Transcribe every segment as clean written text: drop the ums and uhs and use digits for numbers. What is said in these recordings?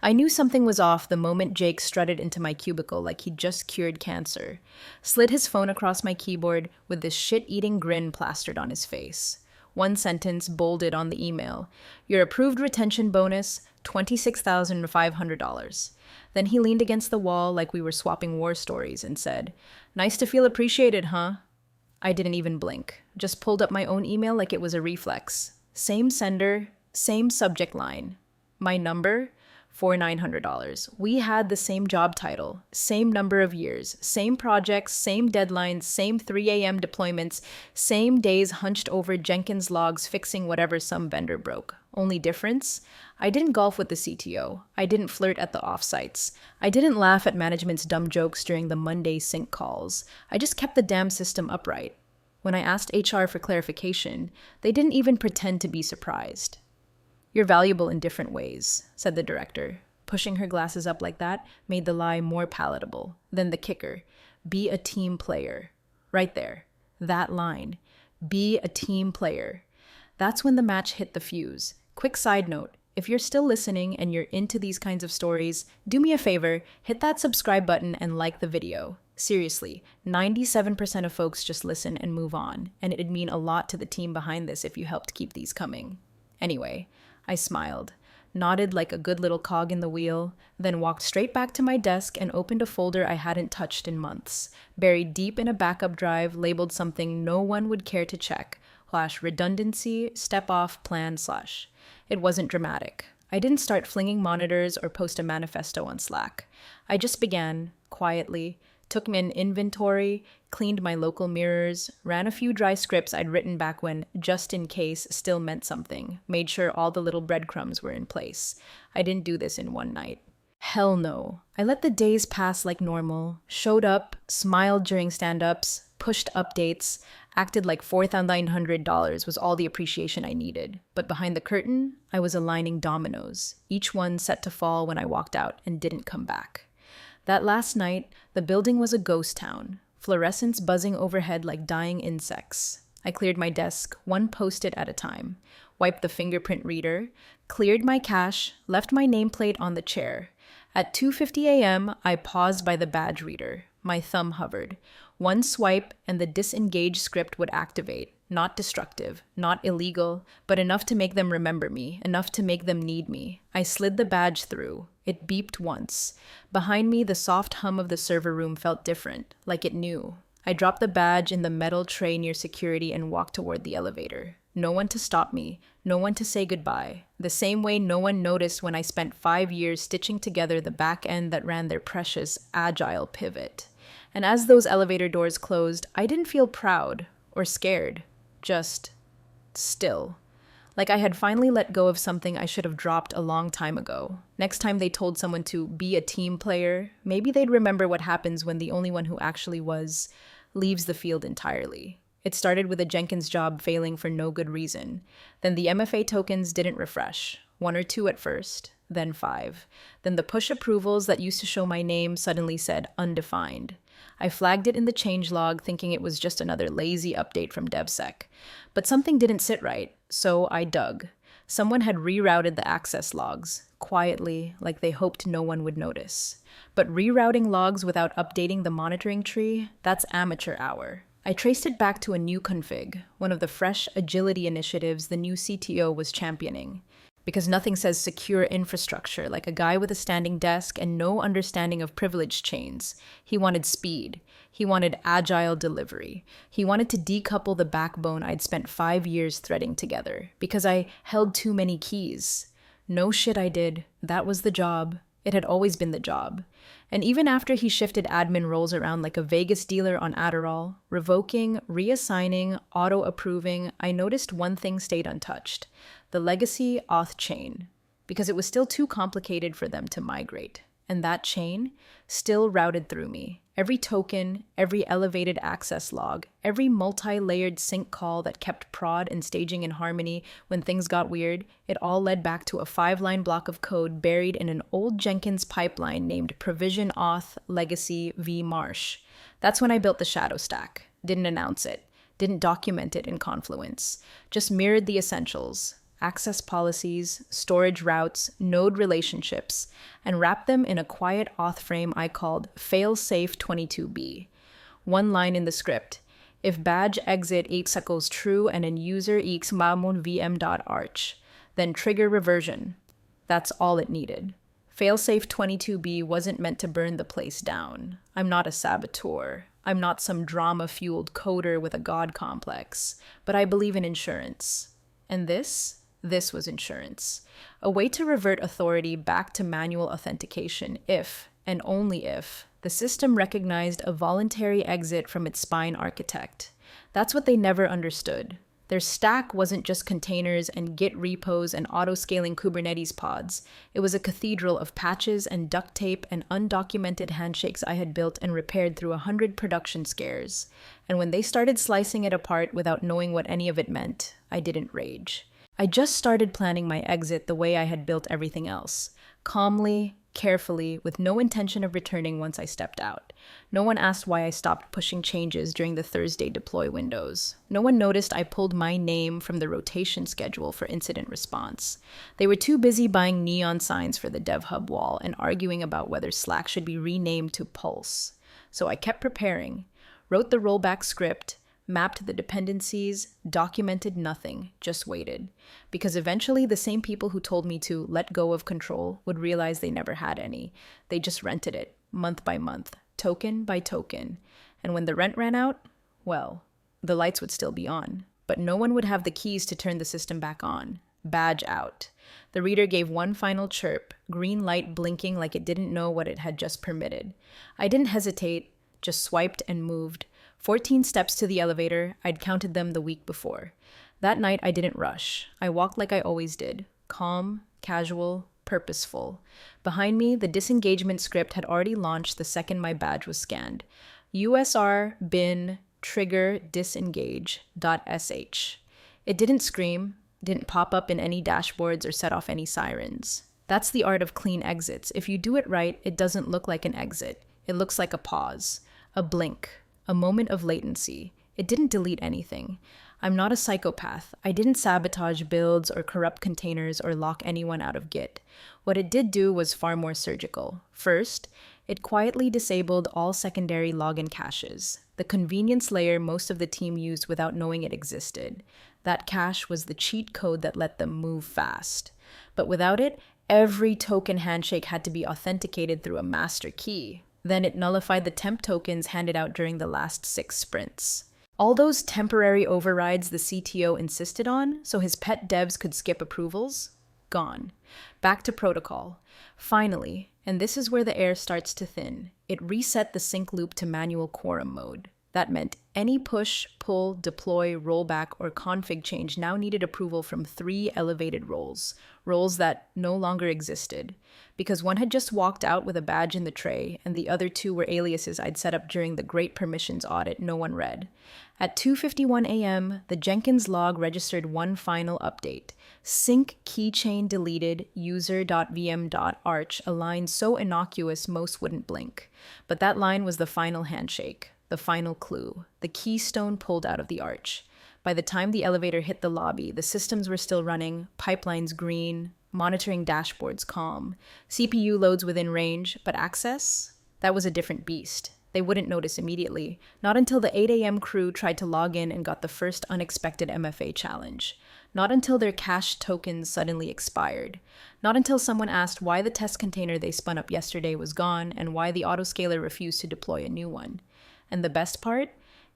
I knew something was off the moment Jake strutted into my cubicle like he'd just cured cancer, slid his phone across my keyboard with this shit-eating grin plastered on his face. One sentence bolded on the email: "Your approved retention bonus, $26,500. Then he leaned against the wall like we were swapping war stories and said, "Nice to feel appreciated, huh?" I didn't even blink, just pulled up my own email like it was a reflex. Same sender, same subject line. My number? $4,900. We had the same job title, same number of years, same projects, same deadlines, same 3 a.m. deployments, same days hunched over Jenkins logs fixing whatever some vendor broke. Only difference? I didn't golf with the CTO. I didn't flirt at the offsites. I didn't laugh at management's dumb jokes during the Monday sync calls. I just kept the damn system upright. When I asked HR for clarification, they didn't even pretend to be surprised. "You're valuable in different ways," said the director. Pushing her glasses up like that made the lie more palatable. Then the kicker: be a team player. Right there. That line. Be a team player. That's when the match hit the fuse. Quick side note: if you're still listening and you're into these kinds of stories, do me a favor, hit that subscribe button and like the video. Seriously, 97% of folks just listen and move on, and it'd mean a lot to the team behind this if you helped keep these coming. Anyway, I smiled, nodded like a good little cog in the wheel, then walked straight back to my desk and opened a folder I hadn't touched in months, buried deep in a backup drive labeled something no one would care to check, /redundancy, step off, plan /. It wasn't dramatic. I didn't start flinging monitors or post a manifesto on Slack. I just began, quietly, took an inventory, cleaned my local mirrors, ran a few dry scripts I'd written back when "just in case" still meant something, made sure all the little breadcrumbs were in place. I didn't do this in one night. Hell no. I let the days pass like normal, showed up, smiled during stand-ups, pushed updates, acted like $4,900 was all the appreciation I needed. But behind the curtain, I was aligning dominoes, each one set to fall when I walked out and didn't come back. That last night, the building was a ghost town, fluorescents buzzing overhead like dying insects. I cleared my desk, one post-it at a time, wiped the fingerprint reader, cleared my cache, left my nameplate on the chair. At 2:50 a.m., I paused by the badge reader. My thumb hovered. One swipe and the disengage script would activate. Not destructive, not illegal, but enough to make them remember me, enough to make them need me. I slid the badge through. It beeped once. Behind me, the soft hum of the server room felt different, like it knew. I dropped the badge in the metal tray near security and walked toward the elevator. No one to stop me, no one to say goodbye. The same way no one noticed when I spent 5 years stitching together the back end that ran their precious, agile pivot. And as those elevator doors closed, I didn't feel proud or scared. Just still. Like I had finally let go of something I should have dropped a long time ago. Next time they told someone to be a team player, maybe they'd remember what happens when the only one who actually was leaves the field entirely. It started with a Jenkins job failing for no good reason. Then the MFA tokens didn't refresh. 1 or 2 at first, then 5. Then the push approvals that used to show my name suddenly said undefined. I flagged it in the changelog thinking it was just another lazy update from DevSec. But something didn't sit right, so I dug. Someone had rerouted the access logs, quietly, like they hoped no one would notice. But rerouting logs without updating the monitoring tree, that's amateur hour. I traced it back to a new config, one of the fresh agility initiatives the new CTO was championing. Because nothing says secure infrastructure like a guy with a standing desk and no understanding of privilege chains. He wanted speed. He wanted agile delivery. He wanted to decouple the backbone I'd spent 5 years threading together because I held too many keys. No shit I did. That was the job. It had always been the job. And even after he shifted admin roles around like a Vegas dealer on Adderall, revoking, reassigning, auto-approving, I noticed one thing stayed untouched: the legacy auth chain, because it was still too complicated for them to migrate. And that chain still routed through me. Every token, every elevated access log, every multi-layered sync call that kept prod and staging in harmony when things got weird, it all led back to a 5-line block of code buried in an old Jenkins pipeline named provision auth legacy v marsh. That's when I built the shadow stack. Didn't announce it. Didn't document it in Confluence. Just mirrored the essentials. access policies, storage routes, node relationships, and wrapped them in a quiet auth frame I called failsafe 22B. One line in the script: if badge exit equals true and an user equals mamon vm.arch, then trigger reversion. That's all it needed. Failsafe 22B wasn't meant to burn the place down. I'm not a saboteur. I'm not some drama-fueled coder with a god complex. But I believe in insurance. And this was insurance. A way to revert authority back to manual authentication if, and only if, the system recognized a voluntary exit from its spine architect. That's what they never understood. Their stack wasn't just containers and Git repos and auto-scaling Kubernetes pods. It was a cathedral of patches and duct tape and undocumented handshakes I had built and repaired through 100 production scares. And when they started slicing it apart without knowing what any of it meant, I didn't rage. I just started planning my exit the way I had built everything else. Calmly, carefully, with no intention of returning once I stepped out. No one asked why I stopped pushing changes during the Thursday deploy windows. No one noticed I pulled my name from the rotation schedule for incident response. They were too busy buying neon signs for the dev hub wall and arguing about whether Slack should be renamed to Pulse. So I kept preparing, wrote the rollback script, mapped the dependencies, documented nothing, just waited. Because eventually the same people who told me to let go of control would realize they never had any. They just rented it, month by month, token by token. And when the rent ran out, well, the lights would still be on. But no one would have the keys to turn the system back on. Badge out. The reader gave one final chirp, green light blinking like it didn't know what it had just permitted. I didn't hesitate, just swiped and moved. 14 steps to the elevator. I'd counted them the week before. That night, I didn't rush. I walked like I always did. Calm, casual, purposeful. Behind me, the disengagement script had already launched the second my badge was scanned. USR bin trigger disengage.sh. It didn't scream, didn't pop up in any dashboards or set off any sirens. That's the art of clean exits. If you do it right, it doesn't look like an exit. It looks like a pause, a blink, a moment of latency. It didn't delete anything. I'm not a psychopath. I didn't sabotage builds or corrupt containers or lock anyone out of Git. What it did do was far more surgical. First, it quietly disabled all secondary login caches, the convenience layer most of the team used without knowing it existed. That cache was the cheat code that let them move fast. But without it, every token handshake had to be authenticated through a master key. Then it nullified the temp tokens handed out during the last 6 sprints. All those temporary overrides the CTO insisted on, so his pet devs could skip approvals, gone. Back to protocol. Finally, and this is where the air starts to thin, it reset the sync loop to manual quorum mode. That meant any push, pull, deploy, rollback, or config change now needed approval from 3 elevated roles that no longer existed, because one had just walked out with a badge in the tray, and the other 2 were aliases I'd set up during the Great Permissions audit no one read. At 2:51 a.m., the Jenkins log registered one final update. Sync keychain deleted user.vm.arch, a line so innocuous most wouldn't blink. But that line was the final handshake. The final clue, the keystone pulled out of the arch. By the time the elevator hit the lobby, the systems were still running, pipelines green, monitoring dashboards calm, CPU loads within range, but access? That was a different beast. They wouldn't notice immediately, not until the 8 a.m. crew tried to log in and got the first unexpected MFA challenge. Not until their cached tokens suddenly expired. Not until someone asked why the test container they spun up yesterday was gone and why the autoscaler refused to deploy a new one. And the best part?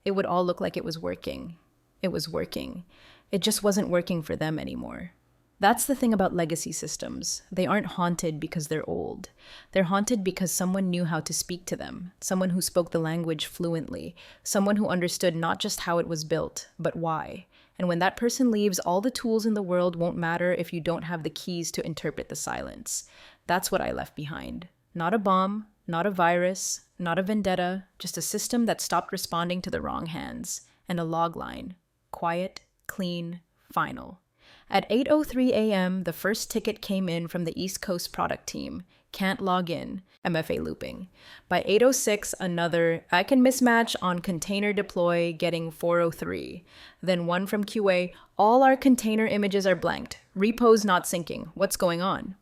It would all look like it was working. It was working. It just wasn't working for them anymore. That's the thing about legacy systems. They aren't haunted because they're old. They're haunted because someone knew how to speak to them, someone who spoke the language fluently, someone who understood not just how it was built, but why. And when that person leaves, all the tools in the world won't matter if you don't have the keys to interpret the silence. That's what I left behind. Not a bomb, not a virus, not a vendetta, just a system that stopped responding to the wrong hands, and a log line. Quiet, clean, final. At 8:03 a.m., the first ticket came in from the East Coast product team. Can't log in. MFA looping. By 8:06, another, I can mismatch on container deploy getting 403. Then one from QA, all our container images are blanked. Repos not syncing. What's going on?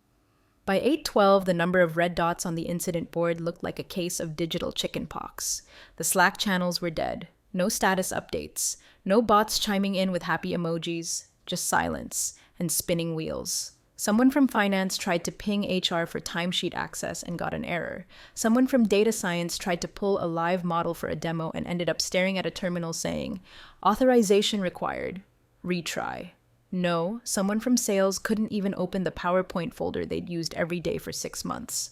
By 8:12, the number of red dots on the incident board looked like a case of digital chickenpox. The Slack channels were dead. No status updates. No bots chiming in with happy emojis. Just silence and spinning wheels. Someone from finance tried to ping HR for timesheet access and got an error. Someone from data science tried to pull a live model for a demo and ended up staring at a terminal saying, "Authorization required. Retry." No, someone from sales couldn't even open the PowerPoint folder they'd used every day for 6 months.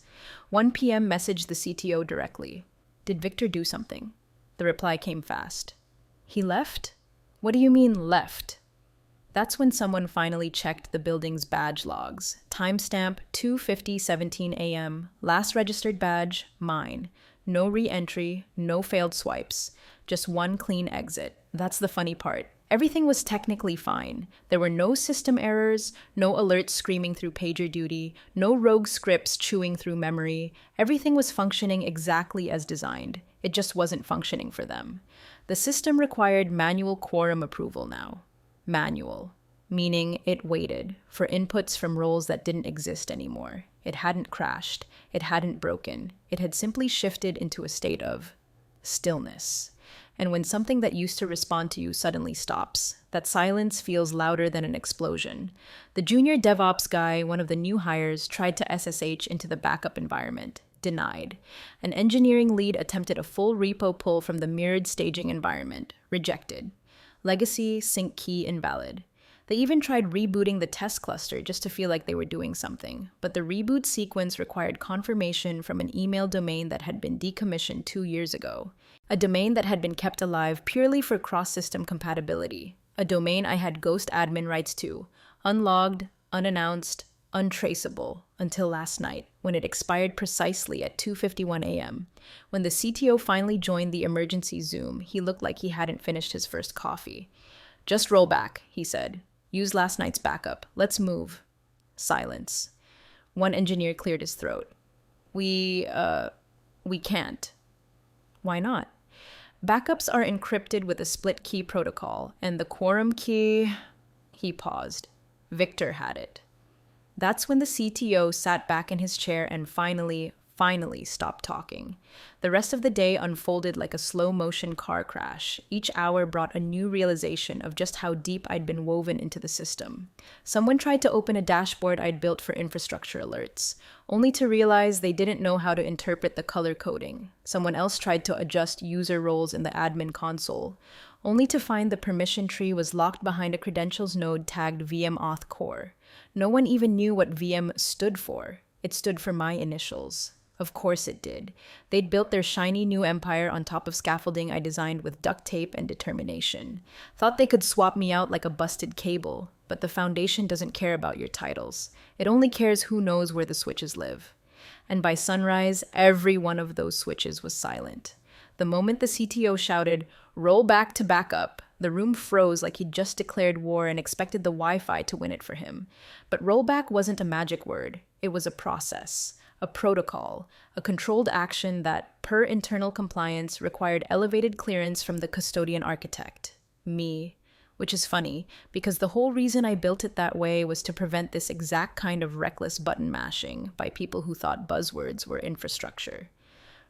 1 p.m. messaged the CTO directly. "Did Victor do something?" The reply came fast. "He left?" "What do you mean, left?" That's when someone finally checked the building's badge logs. Timestamp 2:50:17 a.m. Last registered badge, mine. No re-entry, no failed swipes. Just one clean exit. That's the funny part. Everything was technically fine. There were no system errors, no alerts screaming through PagerDuty, no rogue scripts chewing through memory. Everything was functioning exactly as designed. It just wasn't functioning for them. The system required manual quorum approval now. Manual, meaning it waited for inputs from roles that didn't exist anymore. It hadn't crashed. It hadn't broken. It had simply shifted into a state of stillness. And when something that used to respond to you suddenly stops, that silence feels louder than an explosion. The junior DevOps guy, one of the new hires, tried to SSH into the backup environment. Denied. An engineering lead attempted a full repo pull from the mirrored staging environment. Rejected. Legacy sync key invalid. They even tried rebooting the test cluster just to feel like they were doing something, but the reboot sequence required confirmation from an email domain that had been decommissioned 2 years ago. A domain that had been kept alive purely for cross-system compatibility. A domain I had ghost admin rights to, unlogged, unannounced, untraceable, until last night, when it expired precisely at 2:51 a.m. When the CTO finally joined the emergency Zoom, he looked like he hadn't finished his first coffee. "Just roll back," he said. "Use last night's backup. Let's move." Silence. One engineer cleared his throat. We can't." "Why not?" "Backups are encrypted with a split key protocol, and the quorum key..." He paused. Victor had it. That's when the CTO sat back in his chair and finally stopped talking. The rest of the day unfolded like a slow-motion car crash. Each hour brought a new realization of just how deep I'd been woven into the system. Someone tried to open a dashboard I'd built for infrastructure alerts, only to realize they didn't know how to interpret the color coding. Someone else tried to adjust user roles in the admin console, only to find the permission tree was locked behind a credentials node tagged VMauth core. No one even knew what VM stood for. It stood for my initials. Of course it did. They'd built their shiny new empire on top of scaffolding I designed with duct tape and determination. Thought they could swap me out like a busted cable, but the foundation doesn't care about your titles. It only cares who knows where the switches live. And by sunrise, every one of those switches was silent. The moment the CTO shouted, "Roll back to backup," the room froze like he'd just declared war and expected the Wi-Fi to win it for him. But rollback wasn't a magic word. It was a process. A protocol, a controlled action that, per internal compliance, required elevated clearance from the custodian architect, me. Which is funny, because the whole reason I built it that way was to prevent this exact kind of reckless button mashing by people who thought buzzwords were infrastructure.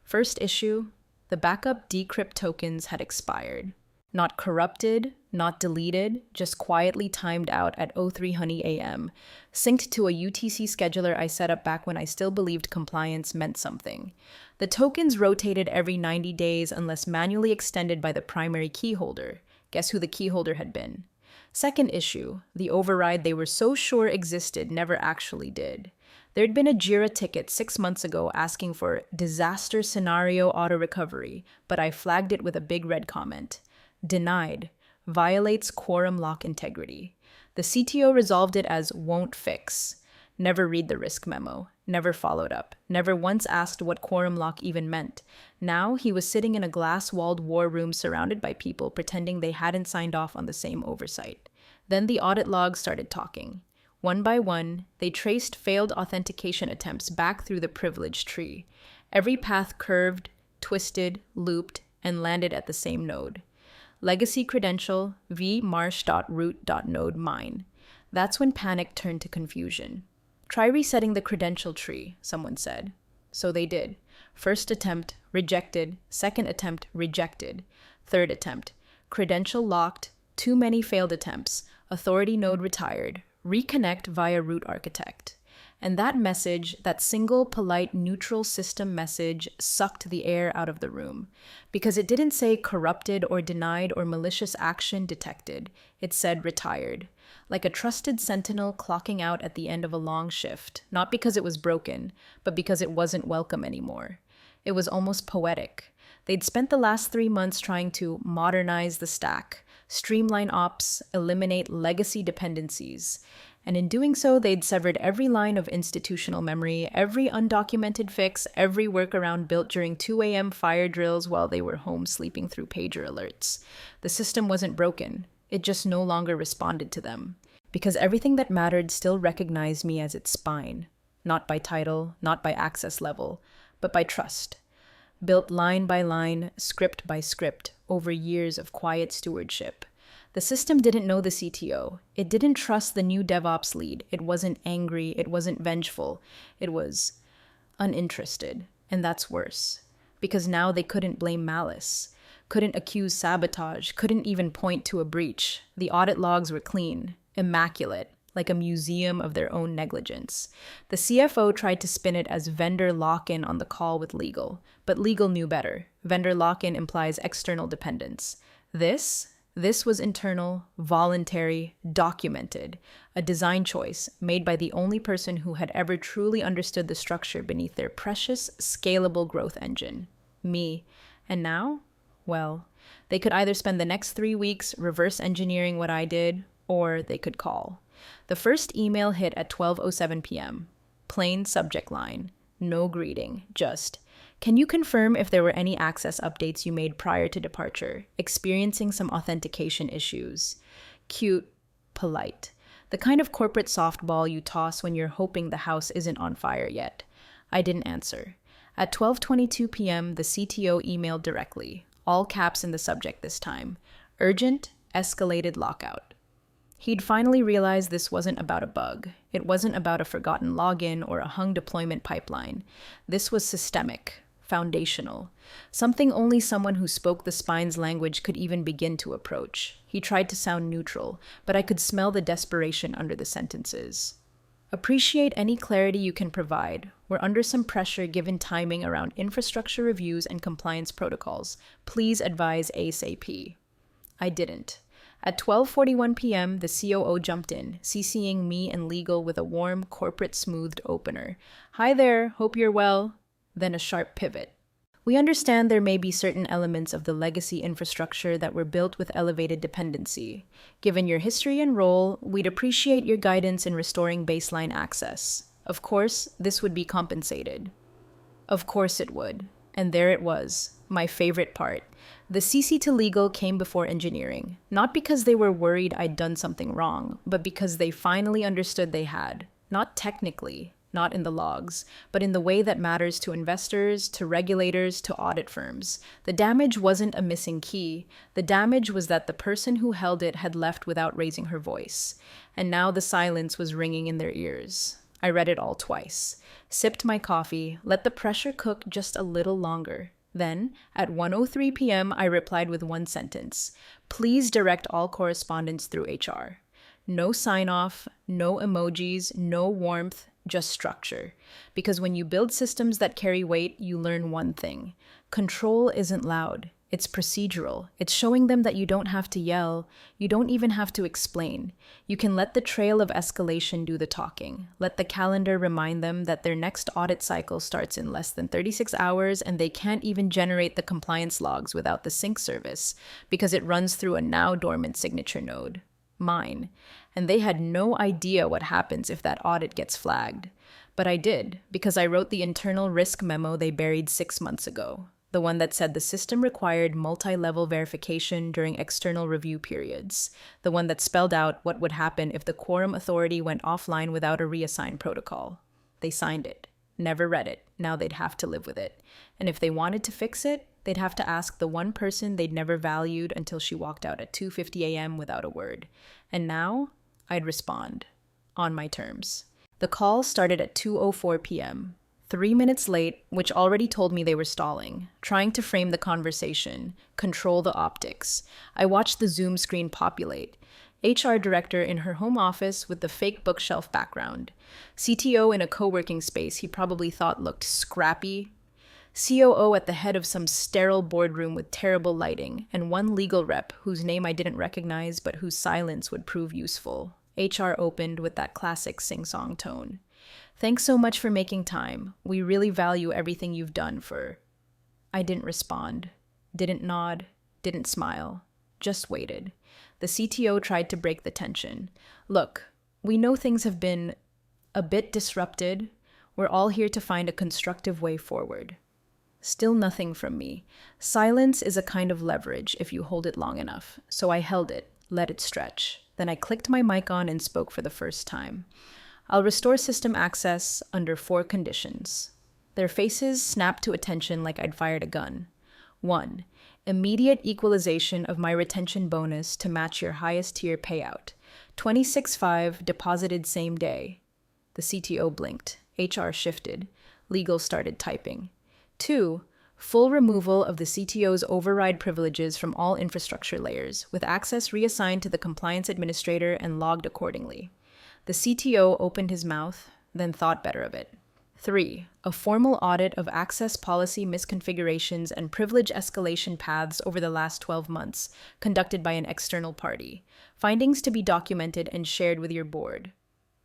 First issue, the backup decrypt tokens had expired. Not corrupted, not deleted, just quietly timed out at 0300 a.m., synced to a UTC scheduler I set up back when I still believed compliance meant something. The tokens rotated every 90 days unless manually extended by the primary key holder. Guess who the key holder had been? Second issue, the override they were so sure existed never actually did. There'd been a JIRA ticket 6 months ago asking for disaster scenario auto recovery, but I flagged it with a big red comment. Denied. Violates quorum lock integrity. The CTO resolved it as won't fix. Never read the risk memo. Never followed up. Never once asked what quorum lock even meant. Now he was sitting in a glass-walled war room surrounded by people pretending they hadn't signed off on the same oversight. Then the audit log started talking. One by one, they traced failed authentication attempts back through the privilege tree. Every path curved, twisted, looped, and landed at the same node. Legacy credential vmarsh.root.node mine. That's when panic turned to confusion. Try resetting the credential tree, someone said. So they did. First attempt, rejected. Second attempt, rejected. Third attempt, credential locked. Too many failed attempts. Authority node retired. Reconnect via root architect. And that message, that single, polite, neutral system message, sucked the air out of the room. Because it didn't say corrupted or denied or malicious action detected. It said retired. Like a trusted sentinel clocking out at the end of a long shift, not because it was broken, but because it wasn't welcome anymore. It was almost poetic. They'd spent the last 3 months trying to modernize the stack, streamline ops, eliminate legacy dependencies. And in doing so, they'd severed every line of institutional memory, every undocumented fix, every workaround built during 2 a.m. fire drills while they were home sleeping through pager alerts. The system wasn't broken. It just no longer responded to them. Because everything that mattered still recognized me as its spine. Not by title, not by access level, but by trust. Built line by line, script by script, over years of quiet stewardship. The system didn't know the CTO. It didn't trust the new DevOps lead. It wasn't angry. It wasn't vengeful. It was uninterested. And that's worse. Because now they couldn't blame malice. Couldn't accuse sabotage. Couldn't even point to a breach. The audit logs were clean, immaculate, like a museum of their own negligence. The CFO tried to spin it as vendor lock-in on the call with legal. But legal knew better. Vendor lock-in implies external dependence. This was internal, voluntary, documented, a design choice made by the only person who had ever truly understood the structure beneath their precious, scalable growth engine. Me. And now? Well, they could either spend the next 3 weeks reverse engineering what I did, or they could call. The first email hit at 12:07 p.m. Plain subject line. No greeting, just, "Can you confirm if there were any access updates you made prior to departure? Experiencing some authentication issues." Cute, polite. The kind of corporate softball you toss when you're hoping the house isn't on fire yet. I didn't answer. At 12:22 p.m., the CTO emailed directly, all caps in the subject this time. Urgent, escalated lockout. He'd finally realized this wasn't about a bug. It wasn't about a forgotten login or a hung deployment pipeline. This was systemic. Foundational. Something only someone who spoke the spine's language could even begin to approach. He tried to sound neutral, but I could smell the desperation under the sentences. Appreciate any clarity you can provide. We're under some pressure given timing around infrastructure reviews and compliance protocols. Please advise ASAP. I didn't. At 12:41 p.m., the COO jumped in, CCing me and legal with a warm, corporate smoothed opener. "Hi there, hope you're well." Then a sharp pivot. "We understand there may be certain elements of the legacy infrastructure that were built with elevated dependency. Given your history and role, we'd appreciate your guidance in restoring baseline access. Of course, this would be compensated." Of course it would. And there it was, my favorite part. The CC to legal came before engineering, not because they were worried I'd done something wrong, but because they finally understood they had. Not technically, not in the logs, but in the way that matters to investors, to regulators, to audit firms. The damage wasn't a missing key. The damage was that the person who held it had left without raising her voice. And now the silence was ringing in their ears. I read it all twice, sipped my coffee, let the pressure cook just a little longer. Then, at 1:03 p.m., I replied with one sentence. "Please direct all correspondence through HR." No sign-off, no emojis, no warmth, just structure. Because when you build systems that carry weight, you learn one thing. Control isn't loud. It's procedural. It's showing them that you don't have to yell. You don't even have to explain. You can let the trail of escalation do the talking. Let the calendar remind them that their next audit cycle starts in less than 36 hours and they can't even generate the compliance logs without the sync service because it runs through a now dormant signature node. Mine. And they had no idea what happens if that audit gets flagged. But I did, because I wrote the internal risk memo they buried 6 months ago. The the one that said the system required multi-level verification during external review periods, the one that spelled out what would happen if the quorum authority went offline without a reassign protocol. They signed it, never read it, now they'd have to live with it. And if they wanted to fix it, they'd have to ask the one person they'd never valued until she walked out at 2:50 a.m. without a word. And now, I'd respond, on my terms. The call started at 2:04 p.m., 3 minutes late, which already told me they were stalling, trying to frame the conversation, control the optics. I watched the Zoom screen populate. HR director in her home office with the fake bookshelf background. CTO in a co-working space he probably thought looked scrappy. COO at the head of some sterile boardroom with terrible lighting, and one legal rep whose name I didn't recognize but whose silence would prove useful. HR opened with that classic sing-song tone. "Thanks so much for making time. We really value everything you've done for..." I didn't respond, didn't nod, didn't smile, just waited. The CTO tried to break the tension. "Look, we know things have been a bit disrupted. We're all here to find a constructive way forward." Still nothing from me. Silence is a kind of leverage if you hold it long enough, so I held it, let it stretch. Then I clicked my mic on and spoke for the first time. "I'll restore system access under 4 conditions." Their faces snapped to attention like I'd fired a gun. 1. Immediate equalization of my retention bonus to match your highest tier payout. 26.5 deposited same day. The CTO blinked. HR shifted. Legal started typing. 2. Full removal of the CTO's override privileges from all infrastructure layers, with access reassigned to the compliance administrator and logged accordingly. The CTO opened his mouth, then thought better of it. 3. A formal audit of access policy misconfigurations and privilege escalation paths over the last 12 months, conducted by an external party. Findings to be documented and shared with your board.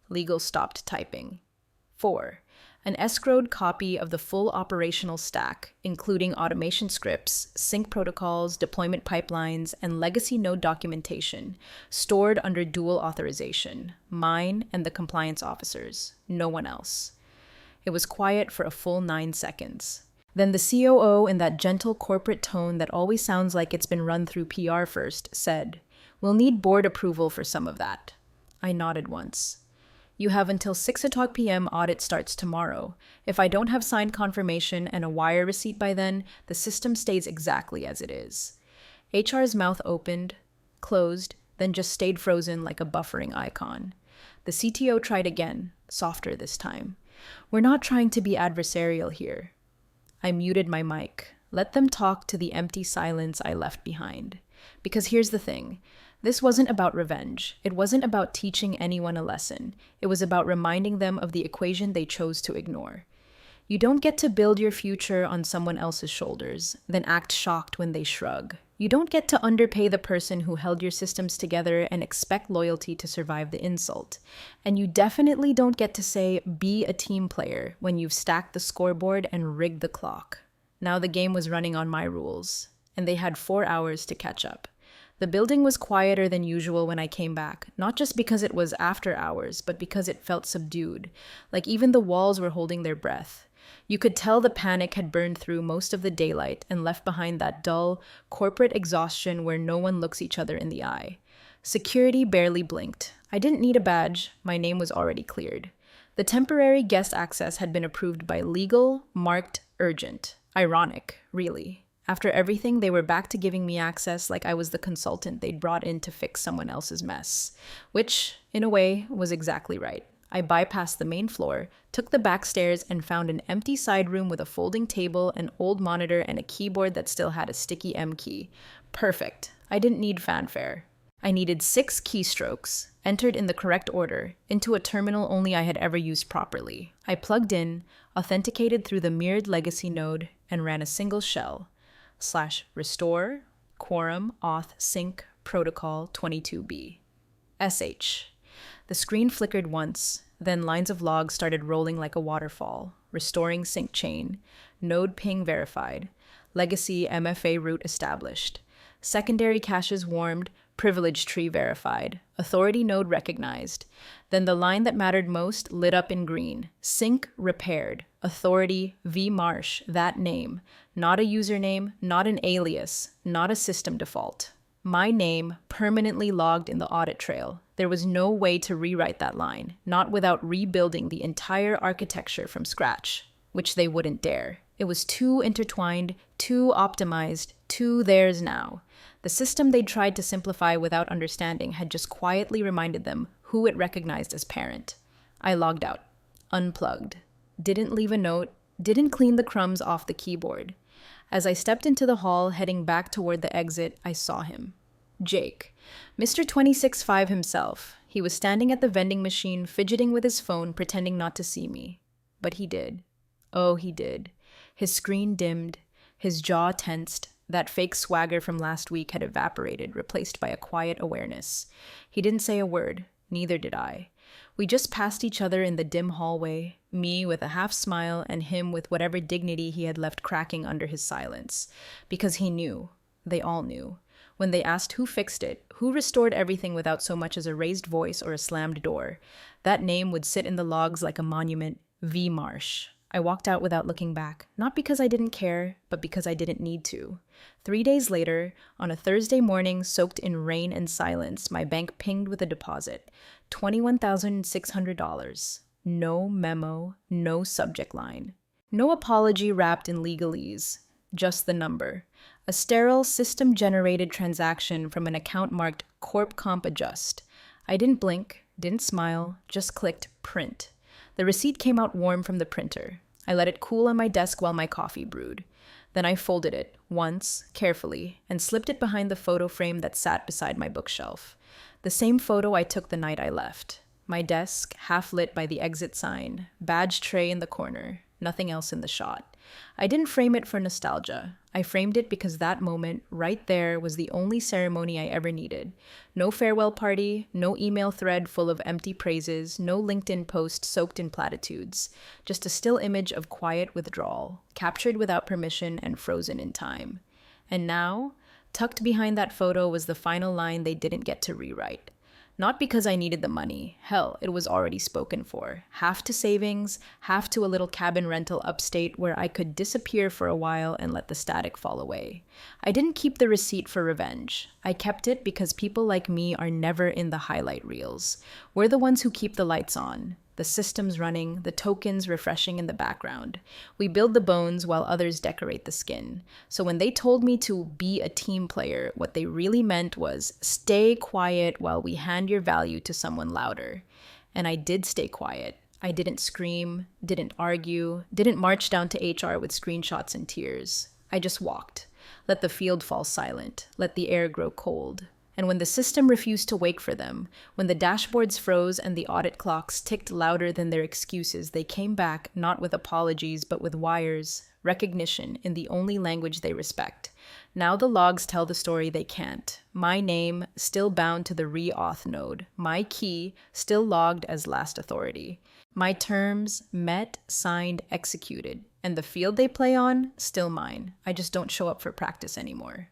Legal stopped typing. 4. An escrowed copy of the full operational stack, including automation scripts, sync protocols, deployment pipelines, and legacy node documentation, stored under dual authorization, mine and the compliance officers, no one else. It was quiet for a full 9 seconds. Then the COO, in that gentle corporate tone that always sounds like it's been run through PR first, said, "We'll need board approval for some of that." I nodded once. "You have until 6:00 p.m. Audit starts tomorrow. If I don't have signed confirmation and a wire receipt by then, the system stays exactly as it is." HR's mouth opened, closed, then just stayed frozen like a buffering icon. The CTO tried again, softer this time. "We're not trying to be adversarial here." I muted my mic. Let them talk to the empty silence I left behind. Because here's the thing. This wasn't about revenge. It wasn't about teaching anyone a lesson. It was about reminding them of the equation they chose to ignore. You don't get to build your future on someone else's shoulders, then act shocked when they shrug. You don't get to underpay the person who held your systems together and expect loyalty to survive the insult. And you definitely don't get to say, "be a team player," when you've stacked the scoreboard and rigged the clock. Now the game was running on my rules, and they had 4 hours to catch up. The building was quieter than usual when I came back, not just because it was after hours, but because it felt subdued, like even the walls were holding their breath. You could tell the panic had burned through most of the daylight and left behind that dull, corporate exhaustion where no one looks each other in the eye. Security barely blinked. I didn't need a badge. My name was already cleared. The temporary guest access had been approved by legal, marked urgent. Ironic, really. After everything, they were back to giving me access like I was the consultant they'd brought in to fix someone else's mess. Which, in a way, was exactly right. I bypassed the main floor, took the back stairs, and found an empty side room with a folding table, an old monitor, and a keyboard that still had a sticky M key. Perfect. I didn't need fanfare. I needed 6 keystrokes, entered in the correct order, into a terminal only I had ever used properly. I plugged in, authenticated through the mirrored legacy node, and ran a single shell. /restore, quorum, auth, sync, protocol 22B. sh. The screen flickered once, then lines of logs started rolling like a waterfall. Restoring sync chain, node ping verified, legacy MFA route established. Secondary caches warmed, Privilege tree verified. Authority node recognized. Then the line that mattered most lit up in green. Sync repaired. Authority V Marsh, that name. Not a username, not an alias, not a system default. My name permanently logged in the audit trail. There was no way to rewrite that line, not without rebuilding the entire architecture from scratch, which they wouldn't dare. It was too intertwined, too optimized, too theirs now. The system they'd tried to simplify without understanding had just quietly reminded them who it recognized as parent. I logged out, unplugged, didn't leave a note, didn't clean the crumbs off the keyboard. As I stepped into the hall, heading back toward the exit, I saw him. Jake, Mr. 26-5 himself. He was standing at the vending machine, fidgeting with his phone, pretending not to see me. But he did. Oh, he did. His screen dimmed, his jaw tensed. That fake swagger from last week had evaporated, replaced by a quiet awareness. He didn't say a word, neither did I. We just passed each other in the dim hallway, me with a half smile and him with whatever dignity he had left cracking under his silence. Because he knew. They all knew. When they asked who fixed it, who restored everything without so much as a raised voice or a slammed door, that name would sit in the logs like a monument, V. Marsh. I walked out without looking back, not because I didn't care, but because I didn't need to. 3 days later, on a Thursday morning soaked in rain and silence, my bank pinged with a deposit, $21,600. No memo, no subject line. No apology wrapped in legalese, just the number. A sterile, system-generated transaction from an account marked Corp Comp Adjust. I didn't blink, didn't smile, just clicked print. The receipt came out warm from the printer. I let it cool on my desk while my coffee brewed. Then I folded it, once, carefully, and slipped it behind the photo frame that sat beside my bookshelf. The same photo I took the night I left. My desk, half lit by the exit sign, badge tray in the corner, nothing else in the shot. I didn't frame it for nostalgia. I framed it because that moment, right there, was the only ceremony I ever needed. No farewell party, no email thread full of empty praises, no LinkedIn post soaked in platitudes. Just a still image of quiet withdrawal, captured without permission and frozen in time. And now, tucked behind that photo was the final line they didn't get to rewrite. Not because I needed the money. Hell, it was already spoken for. Half to savings, half to a little cabin rental upstate where I could disappear for a while and let the static fall away. I didn't keep the receipt for revenge. I kept it because people like me are never in the highlight reels. We're the ones who keep the lights on, the systems running, the tokens refreshing in the background. We build the bones while others decorate the skin. So when they told me to be a team player, what they really meant was stay quiet while we hand your value to someone louder. And I did stay quiet. I didn't scream, didn't argue, didn't march down to HR with screenshots and tears. I just walked. Let the field fall silent. Let the air grow cold. And when the system refused to wake for them, when the dashboards froze and the audit clocks ticked louder than their excuses, they came back not with apologies, but with wires, recognition in the only language they respect. Now the logs tell the story they can't. My name still bound to the re-auth node. My key still logged as last authority. My terms met, signed, executed. And the field they play on, still mine. I just don't show up for practice anymore.